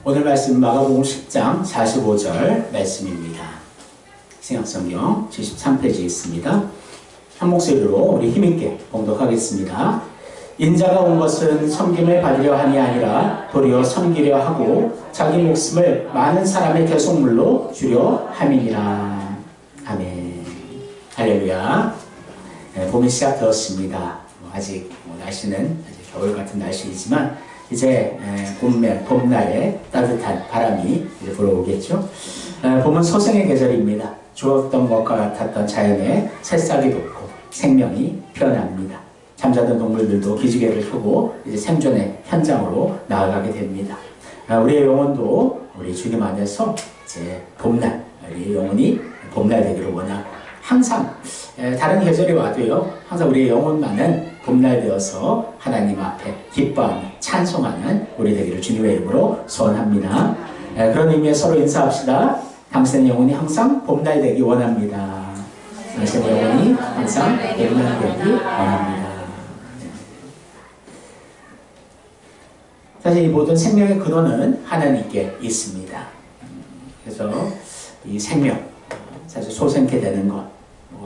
오늘 말씀 마가복음 10장 45절 말씀입니다. 신약성경 73페이지에 있습니다. 한 목소리로 우리 힘있게 봉독하겠습니다. 인자가 온 것은 섬김을 받으려 함이 아니라 도리어 섬기려 하고 자기 목숨을 많은 사람의 대속물로 주려 함이니라. 아멘. 할렐루야. 봄이 시작되었습니다. 아직 날씨는 아직 겨울 같은 날씨이지만 이제 봄날에 따뜻한 바람이 불어오겠죠. 봄은 소생의 계절입니다. 좋았던 것과 같았던 자연의 새싹이 돋고 생명이 피어납니다. 잠자던 동물들도 기지개를 켜고 이제 생존의 현장으로 나아가게 됩니다. 우리의 영혼도 우리 주님 안에서 이제 봄날, 우리 영혼이 봄날 되기를 원하고 항상 다른 계절이 와도요, 항상 우리의 영혼만은 봄날 되어서 하나님 앞에 기뻐하며 찬송하는 우리 되기를 주님의 이름으로 소원합니다. 그런 의미에 서로 인사합시다. 당신의 영혼이 항상 봄날 되기 원합니다. 당신의 영혼이 항상 봄날 되기 원합니다. 사실 이 모든 생명의 근원은 하나님께 있습니다. 그래서 이 생명, 사실 소생케 되는 것,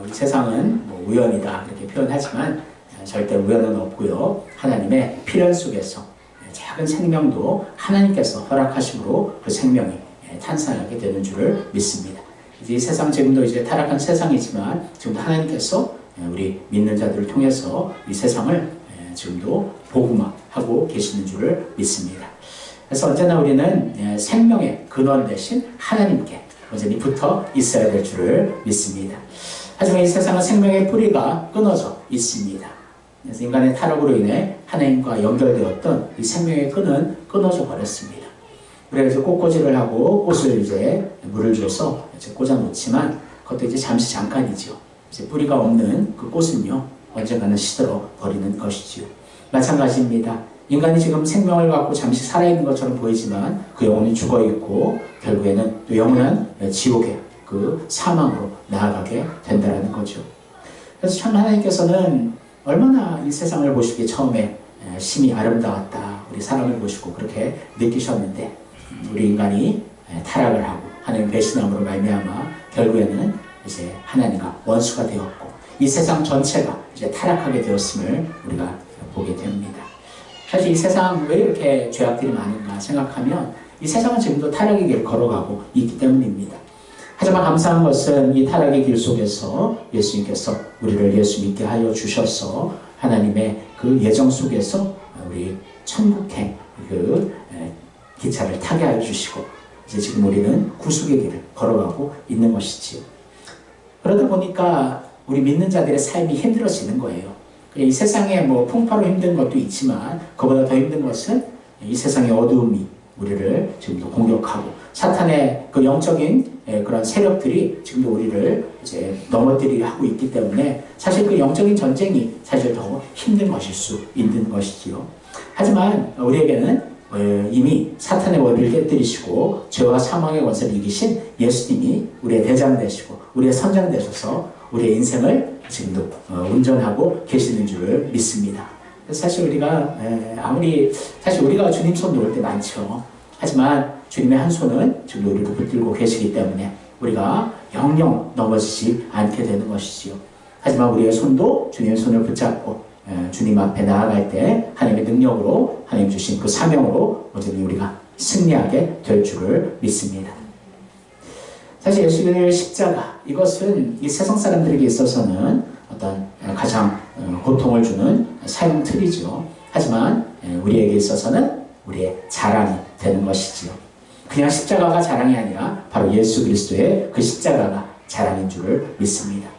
이 세상은 우연이다 이렇게 표현하지만 절대 우연은 없고요. 하나님의 필연 속에서 작은 생명도 하나님께서 허락하심으로 그 생명이 탄생하게 되는 줄을 믿습니다. 이 세상 지금도 이제 타락한 세상이지만 지금도 하나님께서 우리 믿는 자들을 통해서 이 세상을 지금도 복음화하고 계시는 줄을 믿습니다. 그래서 언제나 우리는 생명의 근원 대신 하나님께 완전히 붙어 있어야 될 줄을 믿습니다. 하지만 이 세상은 생명의 뿌리가 끊어져 있습니다. 그래서 인간의 타락으로 인해 하나님과 연결되었던 이 생명의 끈은 끊어져 버렸습니다. 그래서 꽃꽂이를 하고 꽃을 이제 물을 줘서 이제 꽂아 놓지만 그것도 이제 잠시 잠깐이죠. 이제 뿌리가 없는 그 꽃은요, 언젠가는 시들어 버리는 것이지요. 마찬가지입니다. 인간이 지금 생명을 갖고 잠시 살아있는 것처럼 보이지만 그 영혼이 죽어있고 결국에는 또 영원한 지옥의 그 사망으로 나아가게 된다는 거죠. 그래서 참 하나님께서는 얼마나 이 세상을 보시기에 처음에 심히 아름다웠다. 우리 사람을 보시고 그렇게 느끼셨는데 우리 인간이 타락을 하고 하나님 배신함으로 말미암아 결국에는 이제 하나님과 원수가 되었고 이 세상 전체가 이제 타락하게 되었음을 우리가 보게 됩니다. 사실 이 세상 왜 이렇게 죄악들이 많은가 생각하면 이 세상은 지금도 타락의 길을 걸어가고 있기 때문입니다. 하지만 감사한 것은 이 타락의 길 속에서 예수님께서 우리를 예수 믿게 하여 주셔서 하나님의 그 예정 속에서 우리 천국행 그 기차를 타게 하여 주시고 이제 지금 우리는 구속의 길을 걸어가고 있는 것이지요. 그러다 보니까 우리 믿는 자들의 삶이 힘들어지는 거예요. 이 세상에 풍파로 힘든 것도 있지만 그보다 더 힘든 것은 이 세상의 어두움이 우리를 지금도 공격하고 사탄의 그 영적인 그런 세력들이 지금도 우리를 이제 넘어뜨리려 하고 있기 때문에 사실 그 영적인 전쟁이 사실 더 힘든 것일 수 있는 것이지요. 하지만 우리에게는 이미 사탄의 원리를 깨뜨리시고 죄와 사망의 권세를 이기신 예수님이 우리의 대장 되시고 우리의 선장 되셔서 우리의 인생을 지금도 운전하고 계시는 줄을 믿습니다. 사실 우리가 사실 우리가 주님 손 놓을 때 많죠. 하지만 주님의 한 손은 지금 우리를 붙들고 계시기 때문에 우리가 영영 넘어지지 않게 되는 것이지요. 하지만 우리의 손도 주님의 손을 붙잡고 주님 앞에 나아갈 때 하나님의 능력으로 하나님 주신 그 사명으로 언제든지 우리가 승리하게 될 줄을 믿습니다. 사실 예수님의 십자가, 이것은 이 세상 사람들에게 있어서는 어떤 가장 고통을 주는 삶 틀이죠. 하지만 우리에게 있어서는 우리의 자랑이 되는 것이지요. 그냥 십자가가 자랑이 아니라 바로 예수 그리스도의 그 십자가가 자랑인 줄을 믿습니다.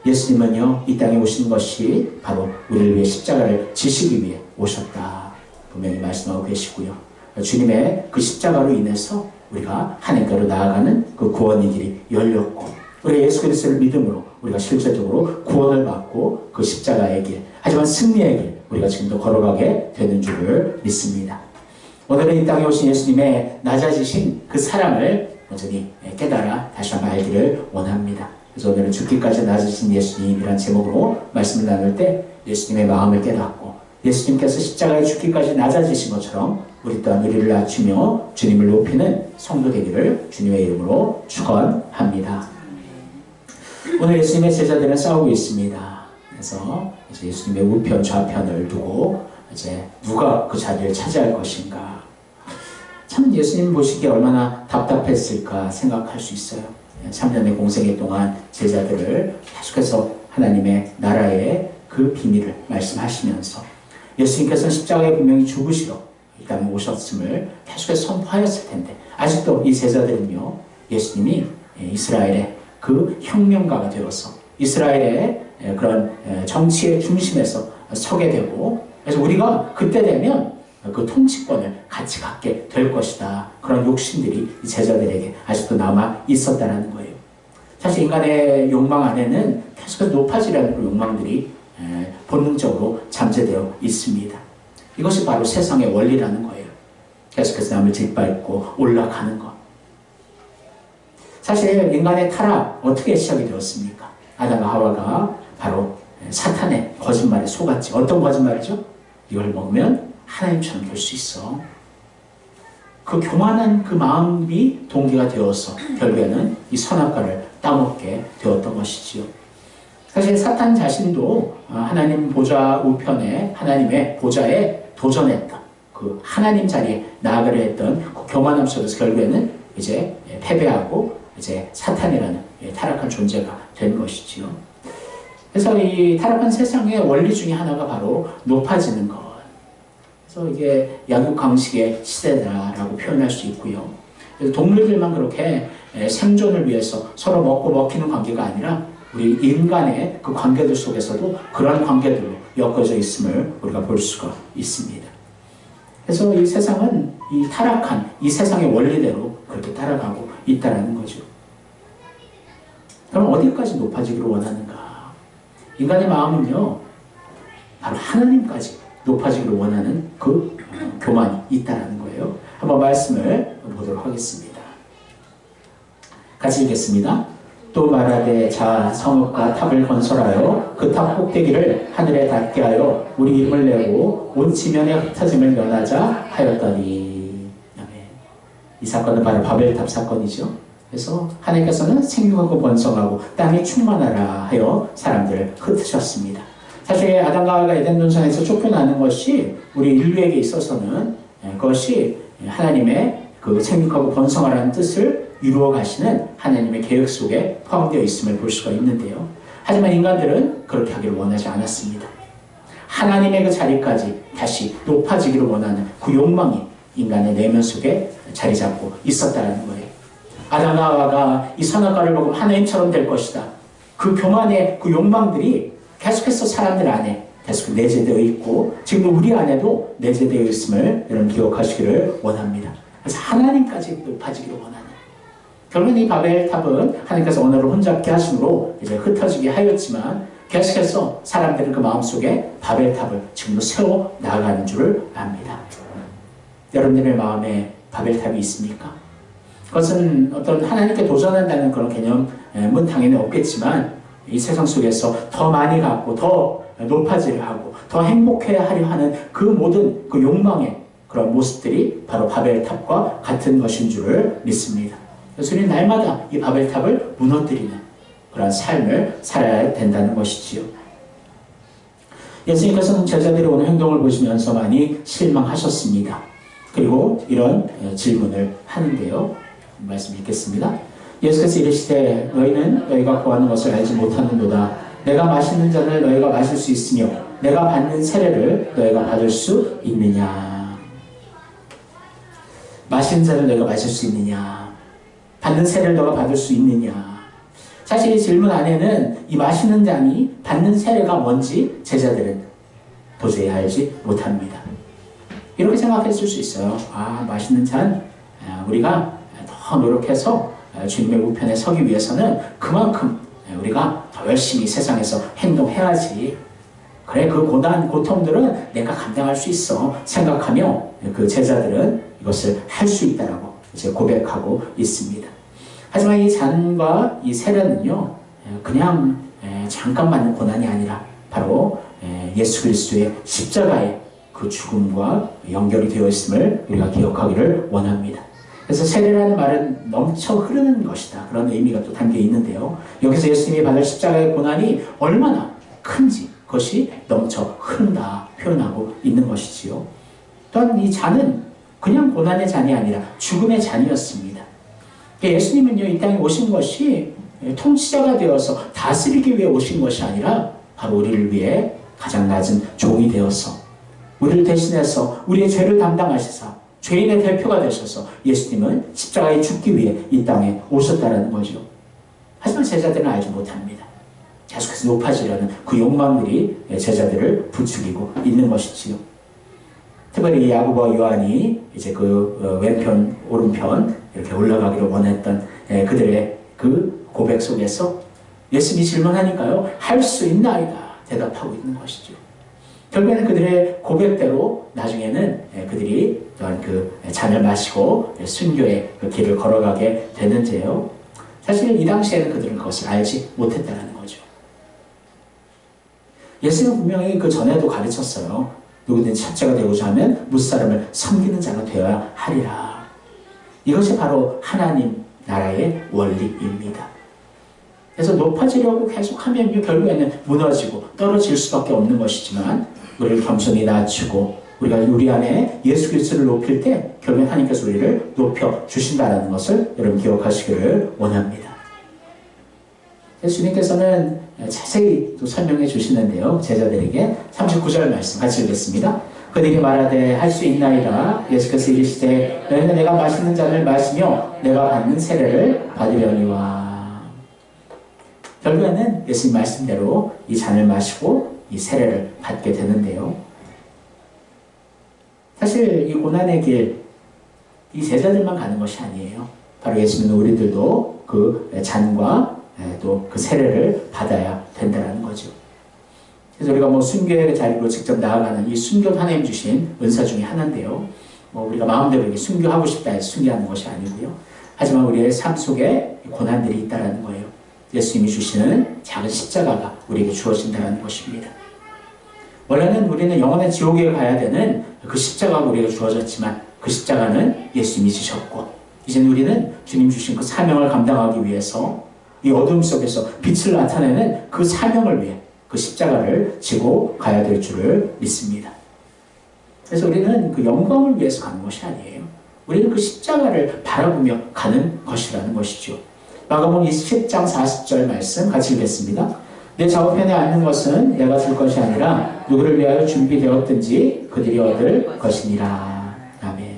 예수님은요, 이 땅에 오신 것이 바로 우리를 위해 십자가를 지시기 위해 오셨다. 분명히 말씀하고 계시고요. 주님의 그 십자가로 인해서 우리가 하나님께로 나아가는 그 구원의 길이 열렸고 우리가 예수 그리스도를 믿음으로 우리가 실제적으로 구원을 받고 그 십자가의 길, 하지만 승리의 길 우리가 지금도 걸어가게 되는 줄을 믿습니다. 오늘은 이 땅에 오신 예수님의 낮아지신 그 사랑을 완전히 깨달아 다시 한번 알기를 원합니다. 그래서 오늘은 죽기까지 낮으신 예수님이란 제목으로 말씀을 나눌 때 예수님의 마음을 깨닫고 예수님께서 십자가에 죽기까지 낮아지신 것처럼 우리 또한 우리를 낮추며 주님을 높이는 성도 되기를 주님의 이름으로 축원합니다. 오늘 예수님의 제자들은 싸우고 있습니다. 그래서 이제 예수님의 우편 좌편을 두고 이제 누가 그 자리를 차지할 것인가. 참 예수님 보시기에 얼마나 답답했을까 생각할 수 있어요. 3년의 공생애 동안 제자들을 계속해서 하나님의 나라의 그 비밀을 말씀하시면서 예수님께서는 십자가에 분명히 죽으시러 이 땅에 오셨음을 계속해서 선포하였을 텐데 아직도 이 제자들은요, 예수님이 이스라엘의 그 혁명가가 되어서 이스라엘의 그런 정치의 중심에서 서게 되고, 그래서 우리가 그때 되면 그 통치권을 같이 갖게 될 것이다. 그런 욕심들이 이 제자들에게 아직도 남아 있었다는 거예요. 사실 인간의 욕망 안에는 계속해서 높아지려는 그 욕망들이 본능적으로 잠재되어 있습니다. 이것이 바로 세상의 원리라는 거예요. 계속해서 남을 짓밟고 올라가는 것. 사실 인간의 타락 어떻게 시작이 되었습니까? 아담과 하와가 바로 사탄의 거짓말에 속았지. 어떤 거짓말이죠? 이걸 먹으면 하나님처럼 될 수 있어. 그 교만한 그 마음이 동기가 되어서 결국에는 이 선악과를 따먹게 되었던 것이지요. 사실 사탄 자신도 하나님 보좌 우편에 하나님의 보좌에 도전했던 그 하나님 자리에 나아가려 했던 그 교만함 속에서 결국에는 이제 패배하고 이제 사탄이라는 타락한 존재가 된 것이지요. 그래서 이 타락한 세상의 원리 중에 하나가 바로 높아지는 것. 그래서 이게 약육강식의 시대다라고 표현할 수 있고요. 그래서 동물들만 그렇게 생존을 위해서 서로 먹고 먹히는 관계가 아니라 우리 인간의 그 관계들 속에서도 그런 관계들로 엮어져 있음을 우리가 볼 수가 있습니다. 그래서 이 세상은 이 타락한 이 세상의 원리대로 그렇게 따라가고 있다는 거죠. 그럼 어디까지 높아지기를 원하는가? 인간의 마음은요, 바로 하나님까지 높아지기를 원하는 그 교만이 있다는 거예요. 한번 말씀을 보도록 하겠습니다. 같이 읽겠습니다. 또 말하되 자 성읍과 탑을 건설하여 그 탑 꼭대기를 하늘에 닿게 하여 우리 이름을 내고 온 지면에 흩어짐을 면하자 하였더니. 아멘. 이 사건은 바로 바벨탑 사건이죠. 그래서 하나님께서는 생육하고 번성하고 땅이 충만하라 하여 사람들을 흩으셨습니다. 사실 아담과 하와가 에덴 동산에서 쫓겨나는 것이 우리 인류에게 있어서는 그것이 하나님의 그 생육하고 번성하라는 뜻을 이루어 가시는 하나님의 계획 속에 포함되어 있음을 볼 수가 있는데요. 하지만 인간들은 그렇게 하기를 원하지 않았습니다. 하나님의 그 자리까지 다시 높아지기를 원하는 그 욕망이 인간의 내면 속에 자리 잡고 있었다는 거예요. 아담과 하와가 이 선악과를 먹으면 하나님처럼 될 것이다. 그 교만의 그 욕망들이 계속해서 사람들 안에 계속 내재되어 있고 지금 우리 안에도 내재되어 있음을 여러분 기억하시기를 원합니다. 그래서 하나님까지 높아지기를 원하는. 결국은 이 바벨탑은 하나님께서 언어를 혼잡게 하심으로 이제 흩어지게 하였지만 계속해서 사람들은 그 마음속에 바벨탑을 지금도 세워 나아가는 줄을 압니다. 여러분들의 마음에 바벨탑이 있습니까? 그것은 어떤 하나님께 도전한다는 그런 개념은 당연히 없겠지만 이 세상 속에서 더 많이 갖고 더 높아지려 하고 더 행복해야 하려 하는 그 모든 그 욕망의 그런 모습들이 바로 바벨탑과 같은 것인 줄을 믿습니다. 그래서 우리는 날마다 이 바벨탑을 무너뜨리는 그런 삶을 살아야 된다는 것이지요. 예수님께서는 제자들이 오는 행동을 보시면서 많이 실망하셨습니다. 그리고 이런 질문을 하는데요. 말씀 읽겠습니다. 예수께서 이르시되 너희는 너희가 구하는 것을 알지 못하는도다. 내가 마시는 잔을 너희가 마실 수 있으며 내가 받는 세례를 너희가 받을 수 있느냐. 마시는 잔을 너희가 마실 수 있느냐. 받는 세례를 너가 받을 수 있느냐. 사실 이 질문 안에는 이 마시는 잔이 받는 세례가 뭔지 제자들은 도저히 알지 못합니다. 이렇게 생각했을 수 있어요. 마시는 잔, 우리가 더 노력해서 주님의 우편에 서기 위해서는 그만큼 우리가 더 열심히 세상에서 행동해야지. 그래, 그 고난, 고통들은 내가 감당할 수 있어 생각하며 그 제자들은 이것을 할 수 있다라고 이제 고백하고 있습니다. 하지만 이 잔과 이 세례는요, 그냥 잠깐 받는 고난이 아니라 바로 예수 그리스도의 십자가의 그 죽음과 연결이 되어 있음을 우리가 기억하기를 원합니다. 그래서 세례라는 말은 넘쳐 흐르는 것이다. 그런 의미가 또 담겨 있는데요. 여기서 예수님이 받을 십자가의 고난이 얼마나 큰지 그것이 넘쳐 흐른다 표현하고 있는 것이지요. 또한 이 잔은 그냥 고난의 잔이 아니라 죽음의 잔이었습니다. 예수님은요, 이 땅에 오신 것이 통치자가 되어서 다스리기 위해 오신 것이 아니라 바로 우리를 위해 가장 낮은 종이 되어서 우리를 대신해서 우리의 죄를 담당하시사 죄인의 대표가 되셔서 예수님은 십자가에 죽기 위해 이 땅에 오셨다는 거죠. 하지만 제자들은 알지 못합니다. 계속해서 높아지려는 그 욕망들이 제자들을 부추기고 있는 것이지요. 특별히 야고보와 요한이 이제 그 왼편 오른편 이렇게 올라가기를 원했던 그들의 그 고백 속에서 예수님이 질문하니까요, 할 수 있나이다 대답하고 있는 것이죠. 결국에는 그들의 고백대로 나중에는 그들이 또한 그 잔을 마시고 순교의 그 길을 걸어가게 되는데요. 사실 이 당시에는 그들은 그것을 알지 못했다는 거죠. 예수님은 분명히 그 전에도 가르쳤어요. 누구든지 첫째가 되고자 하면 무사람을 섬기는 자가 되어야 하리라. 이것이 바로 하나님 나라의 원리입니다. 그래서 높아지려고 계속하면 결국에는 무너지고 떨어질 수밖에 없는 것이지만 우리를 겸손히 낮추고 우리가 우리 안에 예수 그리스도를 높일 때 결국엔 하나님께서 우리를 높여 주신다는 것을 여러분 기억하시기를 원합니다. 예수님께서는 자세히 또 설명해 주시는데요. 제자들에게 39절 말씀 같이 읽겠습니다. 그들이 말하되 할 수 있나이다. 예수께서 이르시되 너희는 내가 마시는 잔을 마시며 내가 받는 세례를 받으려니와. 결국에는 예수님 말씀대로 이 잔을 마시고 이 세례를 받게 되는데요. 사실 이 고난의 길, 이 제자들만 가는 것이 아니에요. 바로 예수님은 우리들도 그 잔과 또 그 세례를 받아야 된다는 거죠. 그래서 우리가 뭐 순교의 자리로 직접 나아가는 이 순교는 하나님 주신 은사 중에 하나인데요. 뭐 우리가 마음대로 이렇게 순교하고 싶다 해서 순교하는 것이 아니고요. 하지만 우리의 삶 속에 고난들이 있다는 거예요. 예수님이 주시는 작은 십자가가 우리에게 주어진다는 것입니다. 원래는 우리는 영원한 지옥에 가야 되는 그 십자가가 우리에게 주어졌지만 그 십자가는 예수님이 지셨고 이제는 우리는 주님 주신 그 사명을 감당하기 위해서 이 어둠 속에서 빛을 나타내는 그 사명을 위해 그 십자가를 지고 가야 될 줄을 믿습니다. 그래서 우리는 그 영광을 위해서 가는 것이 아니에요. 우리는 그 십자가를 바라보며 가는 것이라는 것이죠. 마가복음 20장 40절 말씀 같이 읽겠습니다. 내 좌우편에 앉는 것은 내가 줄 것이 아니라 누구를 위하여 준비되었든지 그들이 얻을 것이니라. 아멘.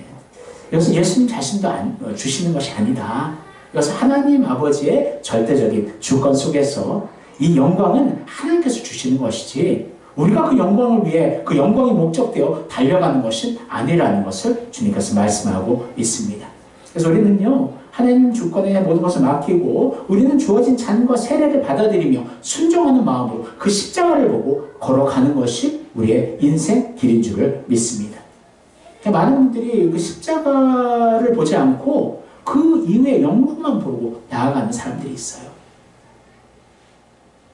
여기서 예수님 자신도 주시는 것이 아니다. 이것은 하나님 아버지의 절대적인 주권 속에서 이 영광은 하나님께서 주시는 것이지 우리가 그 영광을 위해 그 영광이 목적되어 달려가는 것은 아니라는 것을 주님께서 말씀하고 있습니다. 그래서 우리는요, 하나님 주권에 모든 것을 맡기고 우리는 주어진 잔과 세례를 받아들이며 순종하는 마음으로 그 십자가를 보고 걸어가는 것이 우리의 인생 길인 줄을 믿습니다. 많은 분들이 그 십자가를 보지 않고 그 이후의 영광만 보고 나아가는 사람들이 있어요.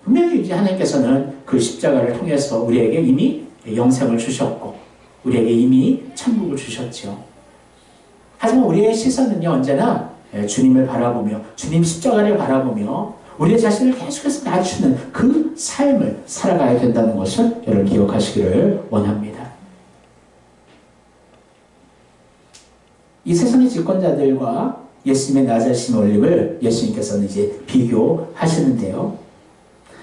분명히 이제 하나님께서는 그 십자가를 통해서 우리에게 이미 영생을 주셨고 우리에게 이미 천국을 주셨죠. 하지만 우리의 시선은요, 언제나 주님을 바라보며 주님 십자가를 바라보며 우리의 자신을 계속해서 낮추는 그 삶을 살아가야 된다는 것을 여러분 기억하시기를 원합니다. 이 세상의 집권자들과 예수님의 낮아진 원림을 예수님께서는 이제 비교하시는데요.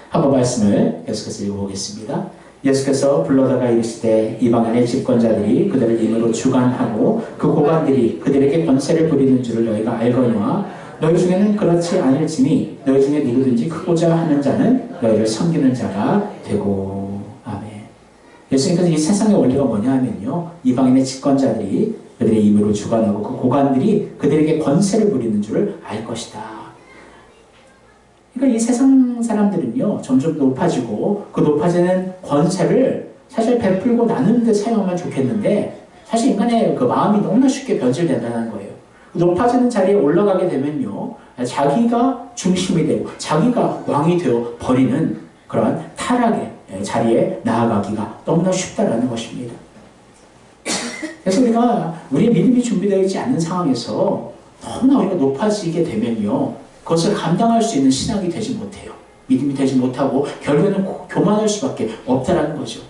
한번 말씀을 계속해서 읽어보겠습니다. 예수께서 불러다가 이르시되 이방인의 집권자들이 그들을 임으로 주관하고 그 고관들이 그들에게 권세를 부리는 줄을 너희가 알거니와 너희 중에는 그렇지 않을지니 너희 중에 누구든지 크고자 하는 자는 너희를 섬기는 자가 되고. 아멘. 예수님께서 이 세상의 원리가 뭐냐 하면요, 이방인의 집권자들이 그들의 임으로 주관하고 그 고관들이 그들에게 권세를 부리는 줄을 알 것이다. 그러니까 이 세상 사람들은요, 점점 높아지고 그 높아지는 권세를 사실 베풀고 나누는 데 사용하면 좋겠는데 사실 인간의 그 마음이 너무나 쉽게 변질된다는 거예요. 높아지는 자리에 올라가게 되면요, 자기가 중심이 되고 자기가 왕이 되어 버리는 그런 타락의 자리에 나아가기가 너무나 쉽다라는 것입니다. 그래서 우리가 우리의 믿음이 준비되어 있지 않는 상황에서 너무나 우리가 높아지게 되면요, 그것을 감당할 수 있는 신앙이 되지 못해요. 믿음이 되지 못하고 결국에는 교만할 수밖에 없다라는 거죠.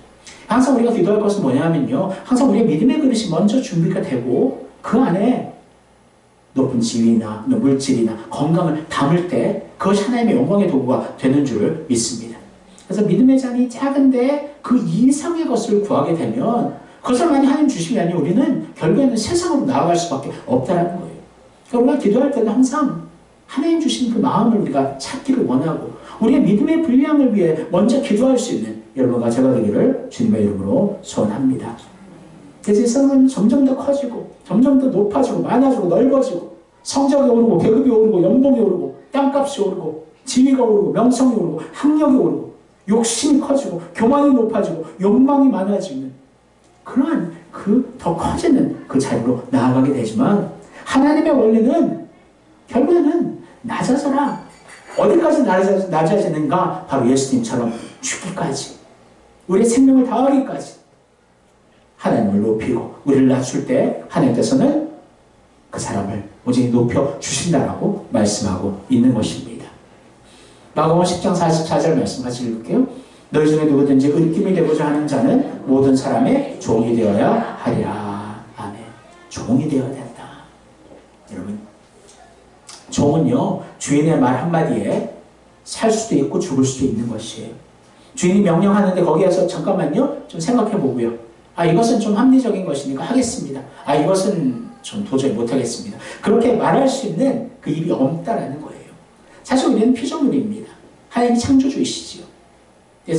항상 우리가 기도할 것은 뭐냐면요, 항상 우리의 믿음의 그릇이 먼저 준비가 되고 그 안에 높은 지위나 물질이나 건강을 담을 때 그것이 하나님의 영광의 도구가 되는 줄 믿습니다. 그래서 믿음의 잔이 작은데 그 이상의 것을 구하게 되면 그것을 많이 하나님 주시면 우리는 결국에는 세상으로 나아갈 수밖에 없다는 거예요. 그러니까 우리가 기도할 때는 항상 하나님 주신 그 마음을 우리가 찾기를 원하고 우리의 믿음의 분량을 위해 먼저 기도할 수 있는 여러분과 제가 되기를 주님의 이름으로 소원합니다. 그래서 이 세상은 점점 더 커지고 점점 더 높아지고 많아지고 넓어지고 성적이 오르고 계급이 오르고 연봉이 오르고 땅값이 오르고 지위가 오르고 명성이 오르고 학력이 오르고 욕심이 커지고 교만이 높아지고 욕망이 많아지는 그러한 그 더 커지는 그 자리로 나아가게 되지만 하나님의 원리는 결국에는 낮아져라. 어디까지 낮아지는가? 바로 예수님처럼 죽기까지 우리의 생명을 다하기까지 하나님을 높이고 우리를 낮출 때 하나님께서는 그 사람을 오직 높여 주신다라고 말씀하고 있는 것입니다. 마가복음 10장 44절 말씀 같이 읽을게요. 너희 중에 누구든지 은김이 되고자 하는 자는 모든 사람의 종이 되어야 하리라. 아멘. 종이 되어야 된다. 여러분, 종은요, 주인의 말 한마디에 살 수도 있고 죽을 수도 있는 것이에요. 주인이 명령하는데 거기에서 잠깐만요, 좀 생각해 보고요. 이것은 좀 합리적인 것이니까 하겠습니다. 이것은 좀 도저히 못하겠습니다. 그렇게 말할 수 있는 그 입이 없다라는 거예요. 사실 우리는 피조물입니다. 하나님이 창조주이시지요.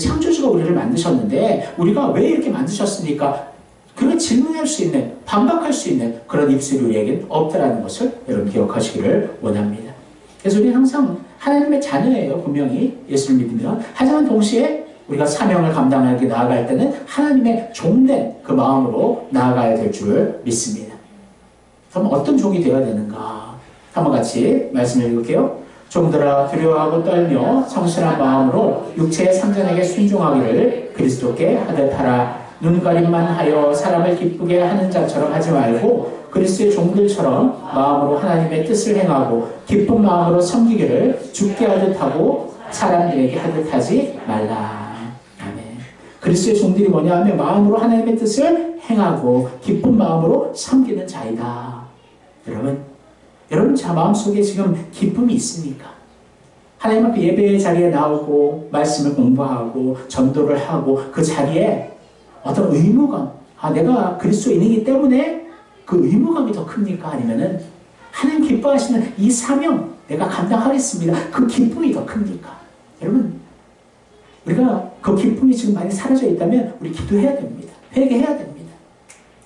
창조주가 우리를 만드셨는데 우리가 왜 이렇게 만드셨습니까? 그런 질문할 수 있는, 반박할 수 있는 그런 입술이 우리에겐 없다라는 것을 여러분 기억하시기를 원합니다. 그래서 우리는 항상 하나님의 자녀예요. 분명히 예수를 믿으면. 하지만 동시에 우리가 사명을 감당하게 나아갈 때는 하나님의 종된 그 마음으로 나아가야 될 줄 믿습니다. 그럼 어떤 종이 되어야 되는가? 한번 같이 말씀을 읽을게요. 종들아 두려워하고 떨며 성실한 마음으로 육체의 상전에게 순종하기를 그리스도께 하듯 하라. 눈가림만 하여 사람을 기쁘게 하는 자처럼 하지 말고 그리스도의 종들처럼 마음으로 하나님의 뜻을 행하고 기쁜 마음으로 섬기기를 주께 하듯 하고 사람들에게 하듯 하지 말라. 아멘. 그리스도의 종들이 뭐냐 하면 마음으로 하나님의 뜻을 행하고 기쁜 마음으로 섬기는 자이다. 여러분 자 마음속에 지금 기쁨이 있습니까? 하나님 앞에 예배의 자리에 나오고 말씀을 공부하고 전도를 하고 그 자리에 어떤 의무감, 내가 그리스도인이기 때문에 그 의무감이 더 큽니까? 아니면은 하나님 기뻐하시는 이 사명 내가 감당하겠습니다. 그 기쁨이 더 큽니까? 여러분, 우리가 그 기쁨이 지금 많이 사라져 있다면 우리 기도해야 됩니다. 회개해야 됩니다.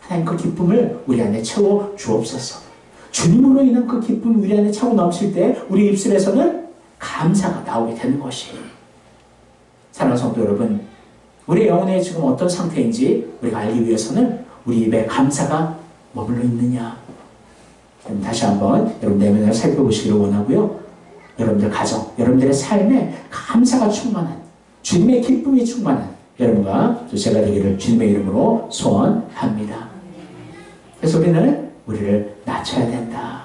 하나님 그 기쁨을 우리 안에 채워 주옵소서. 주님으로 인한 그 기쁨이 우리 안에 차고 넘칠 때 우리 입술에서는 감사가 나오게 되는 것이에요. 사랑하는 성도 여러분, 우리의 영혼에 지금 어떤 상태인지 우리가 알기 위해서는 우리 입에 감사가 머물러 있느냐. 다시 한번 여러분 내면을 살펴보시기를 원하고요. 여러분들 가정, 여러분들의 삶에 감사가 충만한, 주님의 기쁨이 충만한 여러분과 제가 되기를 주님의 이름으로 소원합니다. 그래서 우리를 낮춰야 된다.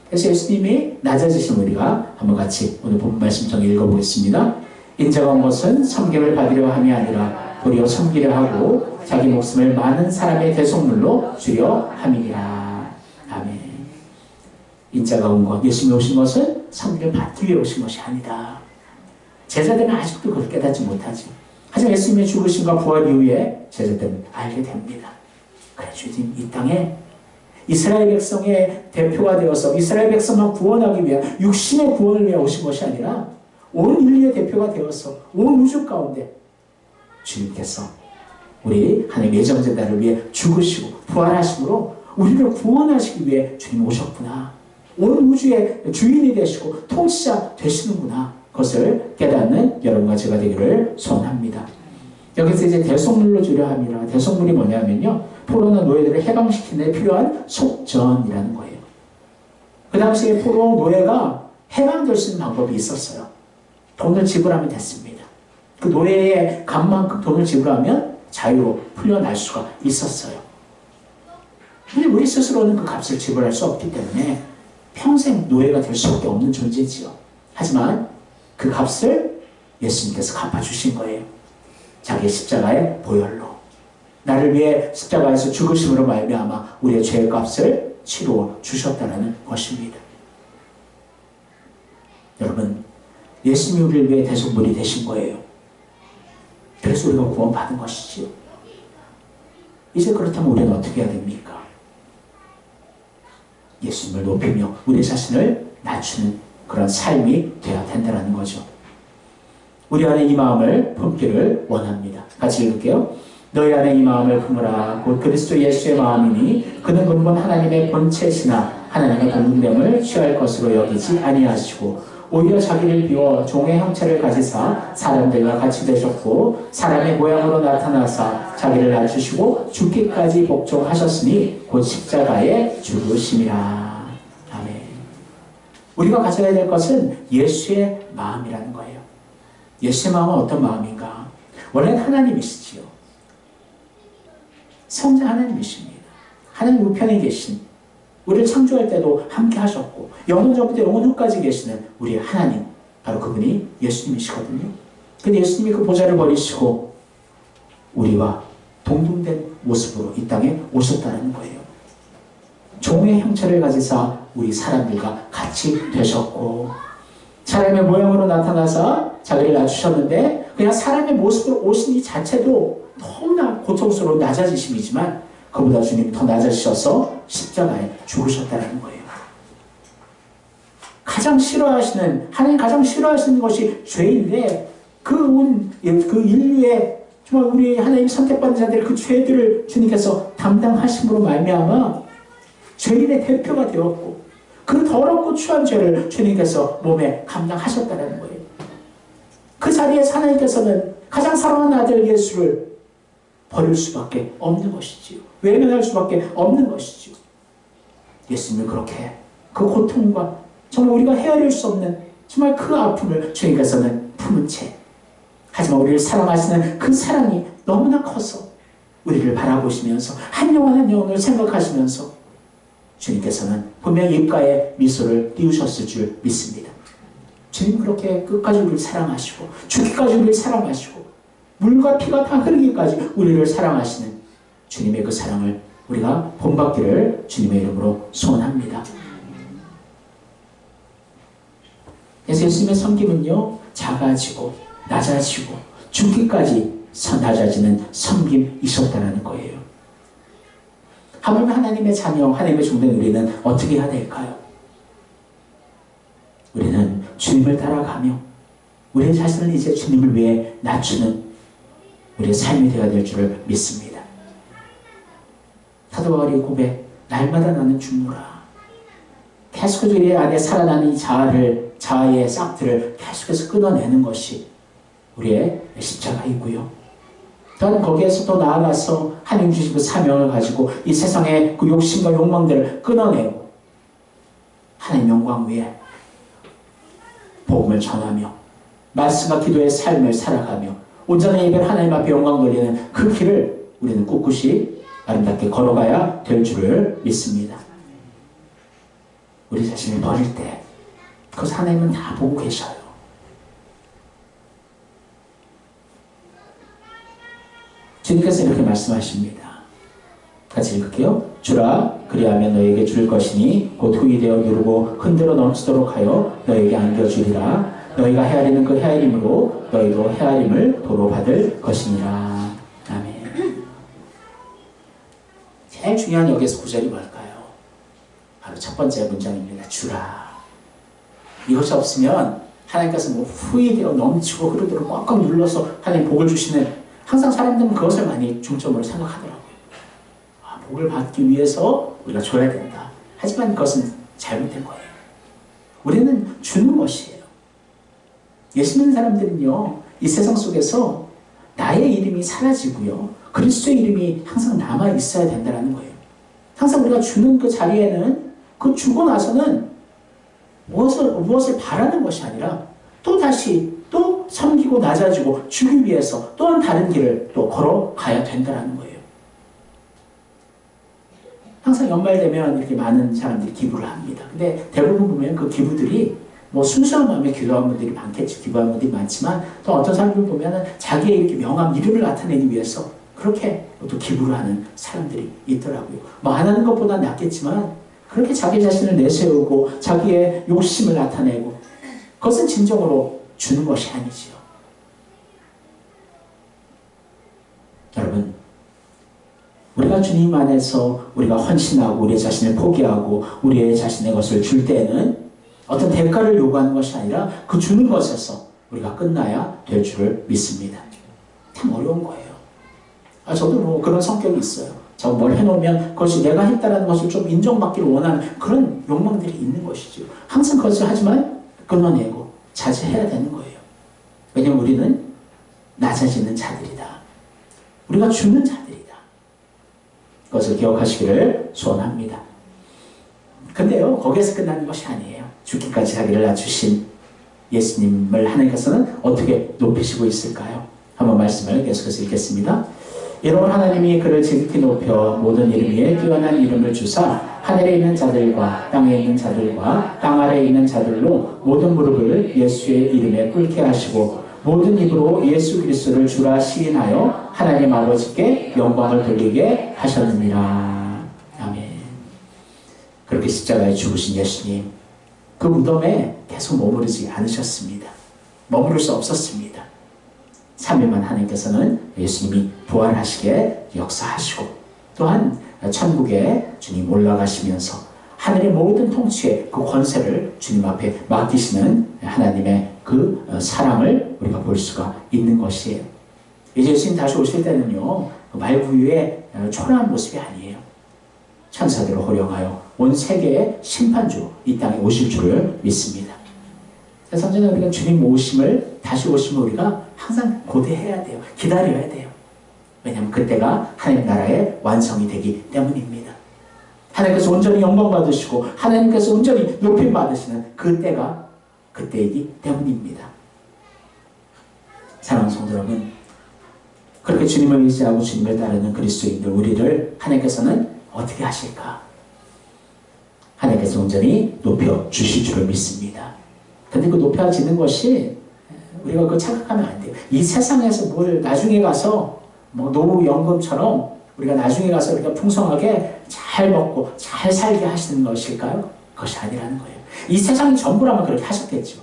그래서 예수님이 낮아지신 우리가 한번 같이 오늘 본 말씀 좀 읽어보겠습니다. 인자가 온 것은 섬김을 받으려 함이 아니라 도리어 섬기려 하고 자기 목숨을 많은 사람의 대속물로 주려 함이니라. 아멘. 인자가 온 것, 예수님이 오신 것은 섬김을 받기 위해 오신 것이 아니다. 제자들은 아직도 그걸 깨닫지 못하지. 하지만 예수님의 죽으심과 부활 이후에 제자들은 알게 됩니다. 그래, 주님 이 땅에 이스라엘 백성의 대표가 되어서 이스라엘 백성만 구원하기 위한 육신의 구원을 위해 오신 것이 아니라 온 인류의 대표가 되어서 온 우주 가운데 주님께서 우리 하나님의 예정제단을 위해 죽으시고 부활하심으로 우리를 구원하시기 위해 주님 오셨구나. 온 우주의 주인이 되시고 통치자 되시는구나. 그것을 깨닫는 여러분과 제가 되기를 소원합니다. 여기서 이제 대속물로 주려 함이라. 대속물이 뭐냐면요, 포로나 노예들을 해방시키는 데 필요한 속전이라는 거예요. 그 당시에 포로 노예가 해방될 수 있는 방법이 있었어요. 돈을 지불하면 됐습니다. 그 노예의 값만큼 돈을 지불하면 자유로 풀려날 수가 있었어요. 우리 스스로는 그 값을 지불할 수 없기 때문에 평생 노예가 될 수밖에 없는 존재지요. 하지만 그 값을 예수님께서 갚아주신 거예요. 자기의 십자가의 보혈로. 나를 위해 십자가에서 죽으심으로 말미암아 우리의 죄의 값을 치루어 주셨다는 것입니다. 여러분, 예수님이 우리를 위해 대속물이 되신 거예요. 그래서 우리가 구원받은 것이지요. 이제 그렇다면 우리는 어떻게 해야 됩니까? 예수님을 높이며 우리 자신을 낮추는 그런 삶이 되어야 된다는 거죠. 우리 안에 이 마음을 품기를 원합니다. 같이 읽을게요. 너희 안에 이 마음을 품으라. 곧 그리스도 예수의 마음이니 그는 근본 하나님의 본체시나 하나님의 동등됨을 취할 것으로 여기지 아니하시고 오히려 자기를 비워 종의 형체를 가지사 사람들과 같이 되셨고 사람의 모양으로 나타나사 자기를 낮추시고 죽기까지 복종하셨으니 곧 십자가에 죽으심이라. 아멘. 우리가 가져야 될 것은 예수의 마음이라는 거예요. 예수의 마음은 어떤 마음인가? 원래는 하나님이시지요. 성자 하나님이십니다. 하나님 우편에 계신, 우리를 창조할 때도 함께 하셨고 영원 전부터 영원 후까지 계시는 우리의 하나님, 바로 그분이 예수님이시거든요. 근데 예수님이 그 보좌를 버리시고 우리와 동등된 모습으로 이 땅에 오셨다는 거예요. 종의 형체를 가지사 우리 사람들과 같이 되셨고 사람의 모양으로 나타나서 자기를 낮추셨는데 그냥 사람의 모습으로 오신 이 자체도 너무나 고통스러운 낮아지심이지만 그보다 주님이 더 낮아지셔서 십자가에 죽으셨다는 거예요. 가장 싫어하시는, 하나님 가장 싫어하시는 것이 죄인데 그 인류의 정말 우리 하나님 선택받은 자들의 그 죄들을 주님께서 담당하심으로 말미암아 죄인의 대표가 되었고 그 더럽고 추한 죄를 주님께서 몸에 감당하셨다는 거예요. 그 자리에서 하나님께서는 가장 사랑하는 아들 예수를 버릴 수밖에 없는 것이지요. 외면할 수밖에 없는 것이지요. 예수님을 그렇게 그 고통과 정말 우리가 헤아릴 수 없는 정말 그 아픔을 주님께서는 품은 채, 하지만 우리를 사랑하시는 그 사랑이 너무나 커서 우리를 바라보시면서 한 영혼 한 영혼을 생각하시면서 주님께서는 분명히 입가에 미소를 띄우셨을 줄 믿습니다. 주님 그렇게 끝까지 우리를 사랑하시고 죽기까지 우리를 사랑하시고 물과 피가 다 흐르기까지 우리를 사랑하시는 주님의 그 사랑을 우리가 본받기를 주님의 이름으로 소원합니다. 그래서 예수님의 섬김은요, 작아지고 낮아지고 죽기까지 낮아지는 섬김이셨다는 거예요. 하물며 하나님의 자녀, 하나님의 종된 우리는 어떻게 해야 될까요? 우리는 주님을 따라가며 우리의 자신을 이제 주님을 위해 낮추는 우리의 삶이 되어야 될 줄을 믿습니다. 사도 바울의 고백, 날마다 나는 죽노라. 계속해서 우리 안에 살아나는 이 자아의 싹들을 계속해서 끊어내는 것이 우리의 십자가이고요. 또한 거기에서 또 나아가서 하나님 주신 그 사명을 가지고 이 세상의 그 욕심과 욕망들을 끊어내고 하나님 영광 위에 복음을 전하며 말씀과 기도의 삶을 살아가며 온전한 예배를 하나님 앞에 영광 돌리는 그 길을 우리는 꿋꿋이 아름답게 걸어가야 될 줄을 믿습니다. 우리 자신을 버릴 때 그것을 하나님은 다 보고 계셔요. 주님께서 이렇게 말씀하십니다. 같이 읽을게요. 주라 그리하면 너에게 줄 것이니 곧 후이 되어 누르고 흔들어 넘치도록 하여 너에게 안겨주리라. 너희가 헤아리는 그 헤아림으로 너희도 헤아림을 도로 받을 것이니라. 아멘. 제일 중요한 여기서 구절이 뭘까요? 바로 첫 번째 문장입니다. 주라. 이것이 없으면 하나님께서 뭐 후이 되어 넘치고 흐르도록 꽉꽉 눌러서 하나님 복을 주시는, 항상 사람들은 그것을 많이 중점으로 생각하더라고요. 복을 받기 위해서 우리가 줘야 된다. 하지만 그것은 잘못된 거예요. 우리는 주는 것이에요. 예수 믿는 사람들은요, 이 세상 속에서 나의 이름이 사라지고요, 그리스도의 이름이 항상 남아 있어야 된다는 거예요. 항상 우리가 주는 그 자리에는 그 주고 나서는 무엇을 바라는 것이 아니라 또 다시 또 섬기고 낮아지고 주기 위해서 또한 다른 길을 또 걸어가야 된다는 거예요. 항상 연말 되면 이렇게 많은 사람들이 기부를 합니다. 근데 대부분 보면 그 기부들이 뭐 순수한 마음에 기도한 분들이 많겠지. 기부한 분들이 많지만 또 어떤 사람들 보면은 자기의 이렇게 명함, 이름을 나타내기 위해서 그렇게 또 기부를 하는 사람들이 있더라고요. 뭐 안 하는 것보다 낫겠지만 그렇게 자기 자신을 내세우고 자기의 욕심을 나타내고 그것은 진정으로 주는 것이 아니지요. 여러분, 우리가 주님 안에서 우리가 헌신하고 우리 자신을 포기하고 우리의 자신의 것을 줄 때에는 어떤 대가를 요구하는 것이 아니라 그 주는 것에서 우리가 끝나야 될 줄을 믿습니다. 참 어려운 거예요. 저도 뭐 그런 성격이 있어요. 저 뭘 해놓으면 그것이 내가 했다는 것을 좀 인정받기를 원하는 그런 욕망들이 있는 것이죠. 항상 그것을 하지만 끊어내고 자제해야 되는 거예요. 왜냐하면 우리는 낮아지는 자들이다. 우리가 주는 자들이다. 그것을 기억하시기를 소원합니다. 근데요, 거기에서 끝나는 것이 아니에요. 죽기까지 자기를 낮추신 예수님을 하나님께서는 어떻게 높이시고 있을까요? 한번 말씀을 계속해서 읽겠습니다. 이런 하나님이 그를 지극히 높여 모든 이름 위에 뛰어난 이름을 주사 하늘에 있는 자들과 땅에 있는 자들과 땅 아래에 있는 자들로 모든 무릎을 예수의 이름에 꿇게 하시고 모든 입으로 예수 그리스도를 주라 시인하여 하나님 아버지께 영광을 돌리게 하셨느니라. 아멘. 그렇게 십자가에 죽으신 예수님, 그 무덤에 계속 머무르지 않으셨습니다. 머무를 수 없었습니다. 3일만 하나님께서는 예수님이 부활하시게 역사하시고 또한 천국에 주님 올라가시면서 하늘의 모든 통치의 그 권세를 주님 앞에 맡기시는 하나님의 그 사랑을 우리가 볼 수가 있는 것이에요. 이제 예수님 다시 오실 때는요, 말구유의 초라한 모습이 아니에요. 천사들을 호령하여 온 세계의 심판주 이 땅에 오실 줄을 믿습니다. 그래서 언제나 우리가 주님 오심을, 다시 오심을 우리가 항상 고대해야 돼요. 기다려야 돼요. 왜냐하면 그때가 하나님 나라의 완성이 되기 때문입니다. 하나님께서 온전히 영광 받으시고 하나님께서 온전히 높임 받으시는 그때가 그때이기 때문입니다. 사랑하는 성도 여러분, 그렇게 주님을 의지하고 주님을 따르는 그리스도인들 우리를 하나님께서는 어떻게 하실까? 하나님께서 온전히 높여 주실 줄을 믿습니다. 근데 그 높여지는 것이 우리가 그거 착각하면 안 돼요. 이 세상에서 뭘 나중에 가서 뭐 노후연금처럼 우리가 나중에 가서 우리가 풍성하게 잘 먹고 잘 살게 하시는 것일까요? 그것이 아니라는 거예요. 이 세상이 전부라면 그렇게 하셨겠죠.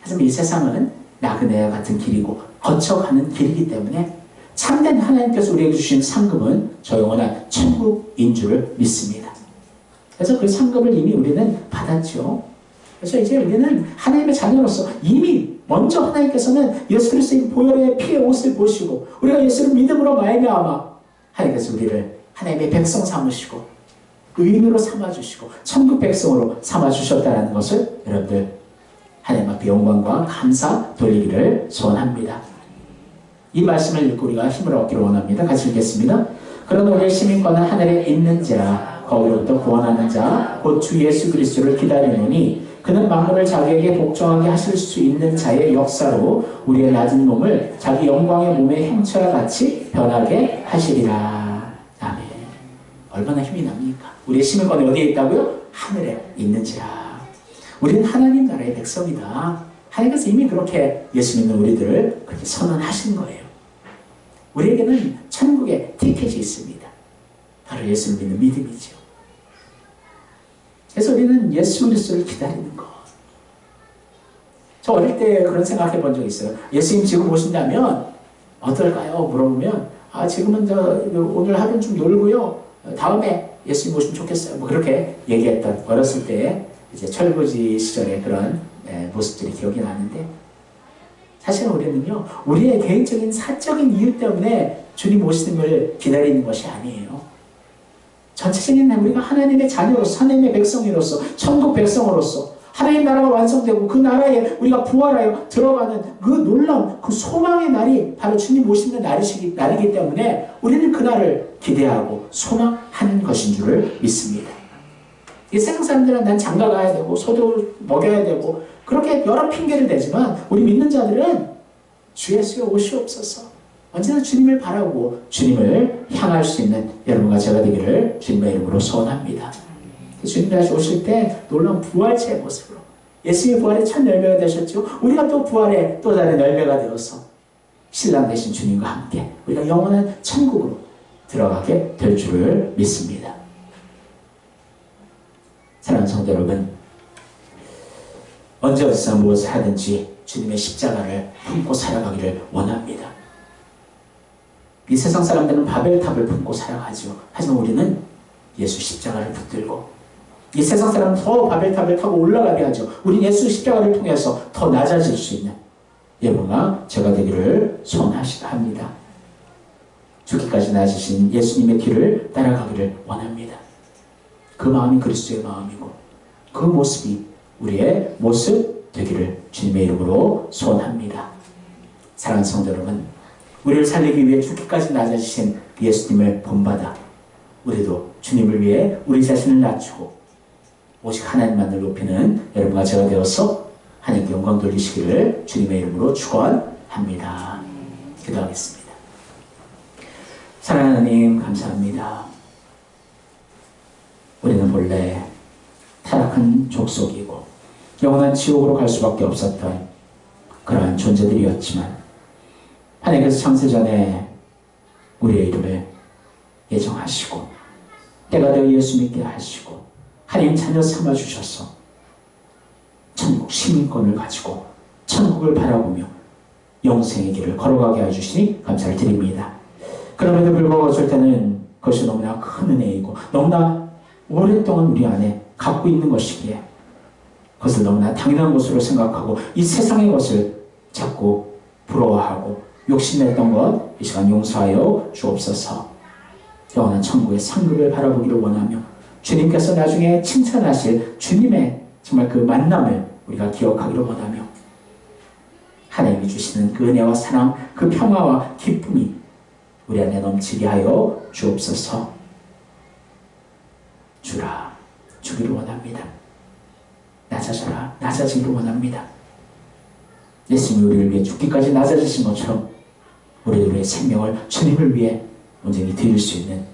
하지만 이 세상은 나그네와 같은 길이고 거쳐가는 길이기 때문에 참된 하나님께서 우리에게 주신 상급은 저 영원한 천국인 줄을 믿습니다. 그래서 그 상급을 이미 우리는 받았죠. 그래서 이제 우리는 하나님의 자녀로서 이미 먼저 하나님께서는 예수 그리스도의 보혈의 피의 옷을 보시고 우리가 예수를 믿음으로 말미암아 하나님께서 우리를 하나님의 백성 삼으시고 의인으로 삼아주시고 천국 백성으로 삼아주셨다는 것을 여러분들 하나님 앞에 영광과 감사 돌리기를 소원합니다. 이 말씀을 읽고 우리가 힘을 얻기를 원합니다. 같이 읽겠습니다. 그러나 우리의 시민권은 하늘에 있는지라 거기로부터 구원하는 자 곧 주 예수 그리스도를 기다리노니 그는 만물을 자기에게 복종하게 하실 수 있는 자의 역사로 우리의 낮은 몸을 자기 영광의 몸의 행처와 같이 변하게 하시리라. 아멘. 얼마나 힘이 납니까? 우리의 시민권이 어디에 있다고요? 하늘에 있는지라. 우리는 하나님 나라의 백성이다. 하나님께서 이미 그렇게 예수 믿는 우리들을 그렇게 선언하신 거예요. 우리에게는 천국의 티켓이 있습니다. 바로 예수를 믿는 믿음이죠. 그래서 우리는 예수 그리스도를 기다리는 것. 저 어릴 때 그런 생각해 본 적 있어요. 예수님 지금 오신다면 어떨까요? 물어보면 지금은 오늘 하루는 좀 놀고요. 다음에 예수님 오시면 좋겠어요. 뭐 그렇게 얘기했던 어렸을 때 이제 철부지 시절의 그런 모습들이 기억이 나는데 사실 우리는요, 우리의 개인적인 사적인 이유 때문에 주님 오시는 걸 기다리는 것이 아니에요. 전체적인 우리가 하나님의 자녀로서, 하나님의 백성으로서, 천국 백성으로서 하나님의 나라가 완성되고 그 나라에 우리가 부활하여 들어가는 그 놀라운 그 소망의 날이 바로 주님 오시는 날이기 때문에 우리는 그 날을 기대하고 소망하는 것인 줄을 믿습니다. 이 세상 사람들은 난 장가 가야 되고 소도 먹여야 되고 그렇게 여러 핑계를 대지만 우리 믿는 자들은 주 예수의 오시옵소서, 언제나 주님을 바라고 주님을 향할 수 있는 여러분과 제가 되기를 주님의 이름으로 소원합니다. 주님 다시 오실 때 놀라운 부활체의 모습으로 예수님이 부활의 첫 열매가 되셨죠. 우리가 또 부활의 또 다른 열매가 되어서 신랑 되신 주님과 함께 우리가 영원한 천국으로 들어가게 될 줄을 믿습니다. 사랑하는 성도 여러분, 언제 어디서 무엇을 하든지 주님의 십자가를 품고 살아가기를 원합니다. 이 세상 사람들은 바벨탑을 품고 살아가죠. 하지만 우리는 예수 십자가를 붙들고 이 세상 사람은 더 바벨탑을 타고 올라가게 하죠. 우린 예수 십자가를 통해서 더 낮아질 수 있는 여러분과 제가 되기를 소원합니다. 죽기까지 낮으신 예수님의 길을 따라가기를 원합니다. 그 마음이 그리스도의 마음이고 그 모습이 우리의 모습 되기를 주님의 이름으로 소원합니다. 사랑하는 성도 여러분, 우리를 살리기 위해 죽기까지 낮아지신 예수님을 본받아 우리도 주님을 위해 우리 자신을 낮추고 오직 하나님만을 높이는 여러분과 제가 되어서 하나님께 영광 돌리시기를 주님의 이름으로 축원합니다. 기도하겠습니다. 사랑하는 하나님 감사합니다. 우리는 본래 타락한 족속이고 영원한 지옥으로 갈 수밖에 없었던 그러한 존재들이었지만 하나님께서 창세전에 우리의 이름을 예정하시고 때가 되어 예수 믿게 하시고 하나님 자녀 삼아주셔서 천국 시민권을 가지고 천국을 바라보며 영생의 길을 걸어가게 해주시니 감사를 드립니다. 그럼에도 불구하고 어쩔 때는 그것이 너무나 큰 은혜이고 너무나 오랫동안 우리 안에 갖고 있는 것이기에 그것을 너무나 당연한 것으로 생각하고 이 세상의 것을 자꾸 부러워하고 욕심냈던 것 이 시간 용서하여 주옵소서. 영원한 천국의 상급을 바라보기를 원하며 주님께서 나중에 칭찬하실 주님의 정말 그 만남을 우리가 기억하기를 원하며 하나님이 주시는 그 은혜와 사랑, 그 평화와 기쁨이 우리 안에 넘치게 하여 주옵소서. 주라, 주기를 원합니다. 낮아져라, 낮아지기를 원합니다. 예수님이 우리를 위해 죽기까지 낮아지신 것처럼 우리들의 생명을 주님을 위해 온전히 드릴 수 있는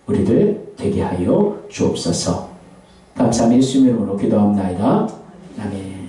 우리들 되게 하여 주옵소서. 감사합니다. 예수님의 이름으로 기도합니다. 아멘.